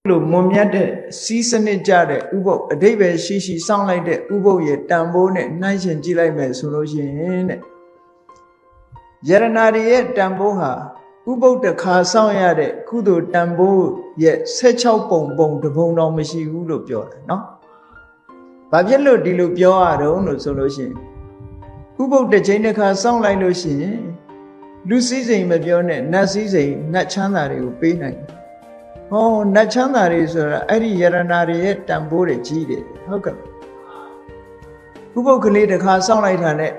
လို့မွန်မြတ်တဲ့စီးစနစ်ကြတဲ့ဥပုပ်အဓိပ္ပာယ်ရှိရှိစောင့်လိုက်တဲ့ဥပုပ်ရဲ့တန်ဖိုးနဲ့နှိုင်းယှဉ်ကြည့်လိုက်မယ်ဆိုလို့ရှိရင်တဲ့ယရနာတွေရဲ့တန်ဖိုးဟာဥပုပ်တစ်ခါစောင့်ရတဲ့ကုသိုလ်တန်ဖိုးရဲ့16ပုံတစ်ပုံတော့မရှိဘူးလို့ပြောတယ်နော်။ဘာဖြစ်လို့ဒီလိုပြောရတော့လို့ဆိုလို့ရှိရင်ဥပုပ်တစ်ချိန်တစ်ခါစောင့်လိုက်လို့ရှိရင်လူစည်းစိမ်မပြောနဲ့နတ်စည်းစိမ်နတ်ချမ်းသာတွေကိုပေးနိုင်တယ်။ဟောနတ်ချမ်းသာတွေဆိုတာအဲ့ဒီယရနာတွေရဲ့တန်ဖိုးတွေကြီးတယ်ဟုတ်ကဲ့။ဥပုပ်ကလေးတစ်ခါစောင့်လိုက်တာနဲ့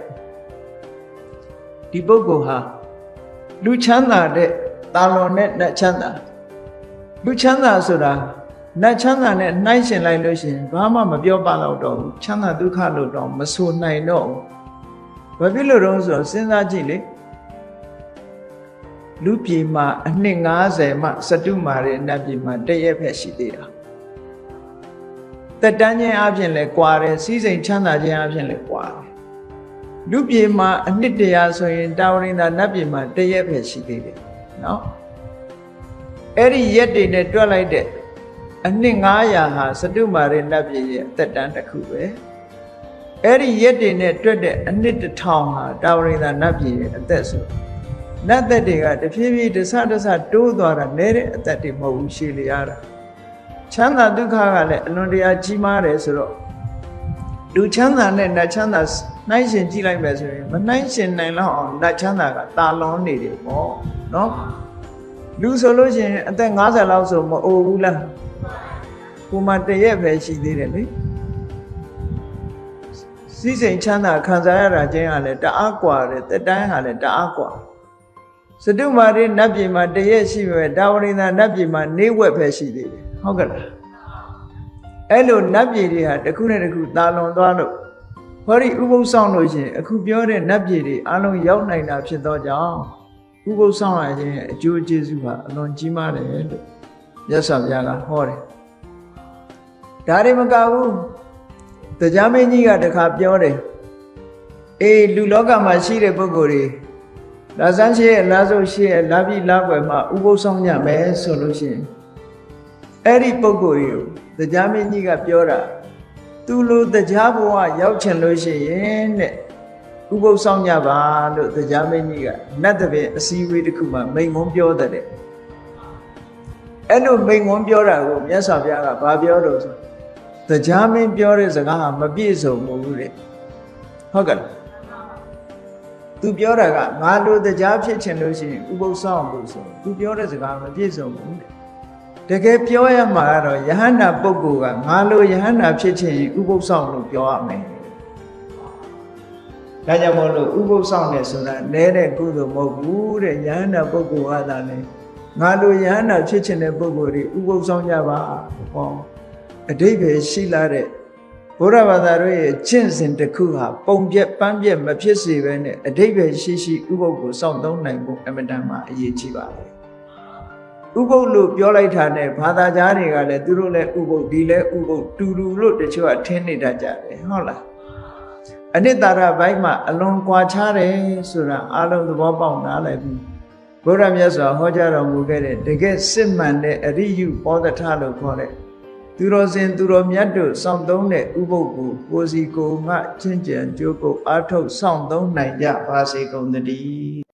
ဒီပုဂ္ဂိုလ်ဟာလူချမ်းသာတဲ့တာလွန်နဲ့နတ်ချမ်းသာလူချမ်းသာဆိုတာနတ်ချမ်းသာနဲ့နှိုင်းယှဉ်လိုက်လို့ရှိရင်ဘာမှမပြောပါတော့တော့ဘူးချမ်းသာဒုက္ခလို့တော့မဆိုနိုင်တော့ဘူးဘာဖြစ်လို့တော့ဆိုတော့စဉ်းစားကြည့်လေလူပြည်မှာအနှစ်90မှစတုမာရဲ့နတ်ပြည်မှာတရက်ဖက်ရှိသေးတာတက်တန်းချင်းအပြင်လဲကွာတယ်စီးစိမ်ချမ်းသာခြင်းအပြင်လဲကွာတယ်လူပြည်မှာအနှစ်တရာဆိုရင်တာဝရိန္ဒာနတ်ပြည်မှာတရက်ဖက်ရှိသေးတယ်နော်အဲ့ဒီရက်တွေနဲ့တွက်လိုက်တဲ့အနှစ်900ဟာစတုမာရဲ့နတ်ပြည်ရဲ့တက်တန်းတစ်ခုပဲအဲ့ဒီရက်တွေနဲ့တွက်တဲ့အနှစ်1000ဟာတာဝရိန္ဒာနတ်ပြည်ရဲ့အသက်ဆိုနတ်သက်တွေကတဖြည်းဖြည်းတဆတိုးသွားတာနဲတဲ့အသက်တွေမဟုတ်ဘူးရှည်လျားတာချမ်းသာဒုက္ခကလည်းအလွန်တရာကြီးမားတယ်ဆိုတော့လူချမ်းသာနဲ့နတ်ချမ်းသာနှိုင်းယှဉ်ကြည့်လိုက်မယ်ဆိုရင်မနှိုင်းယှဉ်နိုင်တော့အောင်နတ်ချမ်းသာကတာလွန်နေတယ်ပေါ့နော်လူဆိုလို့ရှိရင်အသက်50လောက်ဆိုမအိုဘူးလားကိုမှတရက်ပဲရှိသေးတယ်လေစီးစိမ်ချမ်းသာခံစားရတာချင်းကလည်းတအားกว่าတယ်တက်တိုင်းဟာလည်းတအားกว่าစတုမာရိနတ်ပြည်မှာတရက်ရှိပဲတာဝရိန္ဒာနတ်ပြည်မှာနေဝက်ပဲရှိသေးတယ်ဟုတ်ကဲ့လားအဲ့လိုနတ်ပြည်တွေဟာတစ်ခုနဲ့တစ်ခုတာလွန်သွားလို့ဟောဒီဥပုသ်ဆောင်လို့ရှိရင်အခုပြောတဲ့နတ်ပြည်တွေအလုံးရောက်နိုင်တာဖြစ်သောကြောင့်ဥပုသ်ဆောင်ရခြင်းရဲ့အကျိုးကျေးဇူးဟာအလွန်ကြီးမားတယ်လို့မြတ်စွာဘုရားကဟောတယ်ဒါတွေမကဘူးတရားမင်းကြီးကတခါပြောတယ်အေးလူလောကမှာရှိတဲ့ပုဂ္ဂိုလ်တွေလာဆန်းရှိရဲ့လာစုရှိရဲ့လာပြီလာွယ်မှာဥပုသ်ဆောင်ကြမယ်ဆိုလို့ရှိရင်အဲ့ဒီပုဂ္ဂိုလ်တွေကိုတရားမင်းကြီးကပြောတာသူလိုတရားဘဝရောက်ချင်လို့ရှိရင်တဲ့ဥပုသ်ဆောင်ကြပါလို့တရားမင်းကြီးကနတ်တပည့်အစည်းအဝေးတစ်ခုမှာမိန့်ခွန်းပြောတဲ့အဲ့လိုမိန့်ခွန်းပြောတာကိုမြတ်စွာဘုရားကဘာပြောတော့ဆိုတရားမင်းပြောတဲ့စကားဟာမပြည့်စုံဘူးတဲ့ဟုတ်ကဲ့သူပြောတာကငါလိုတရားဖြစ်ချင်လို့ရှိရင်ဥပုသ်ဆောင်လို့ဆိုသူပြောတဲ့စကားမပြည့်စုံဘူးတဲ့တကယ်ပြောရမှာကတော့ယဟန္တာပုဂ္ဂိုလ်ကငါလိုယဟန္တာဖြစ်ချင်ရင်ဥပုသ်ဆောင်လို့ပြောရမယ်ဒါကြောင့်မို့လို့ဥပုသ်ဆောင်တယ်ဆိုတာနဲတဲ့ကုသိုလ်မဟုတ်ဘူးတဲ့ယဟန္တာပုဂ္ဂိုလ်ကသာလေငါလိုယဟန္တာဖြစ်ချင်တဲ့ပုဂ္ဂိုလ်တွေဥပုသ်ဆောင်ကြပါဟောအဓိပ္ပာယ်ရှိလာတဲ့ဘုရားဘာသာတို့ရဲ့ကျင့်စဉ်တစ်ခုဟာပုံပြက်ပန်းပြက်မဖြစ်စေဘဲနဲ့အဓိပ္ပာယ်ရှိရှိဥပုသ်ကိုစောင့်သုံးနိုင်ဖို့အမှန်တမ်းမှအရေးကြီးပါတယ်ဥပုသ်လို့ပြောလိုက်တာနဲ့ဘာသာကြားတွေကလည်းသူတို့လည်းဥပုသ်ဒီလည်းဥပုသ်တူတူလို့တချို့ကထင်နေတတ်ကြတယ်ဟုတ်လားအနိတ္တရဘိုင်းမှာအလွန်ကွာခြားတယ်ဆိုတာအလုံးသဘောပေါက်နားလည်ပြီးဘုရားမြတ်စွာဟောကြားတော်မူခဲ့တဲ့တကယ်စစ်မှန်တဲ့အရိယုပောဒထလို့ခေါ်တဲ့သူတော်စင်သူတော်မြတ်တို့စောင့်သုံးတဲ့ဥပုသ်ကိုကိုစီကိုငါချင်းကြံကြိုးကိုအားထုတ်စောင့်သုံးနိုင်ကြပါစေကုန်သတည်း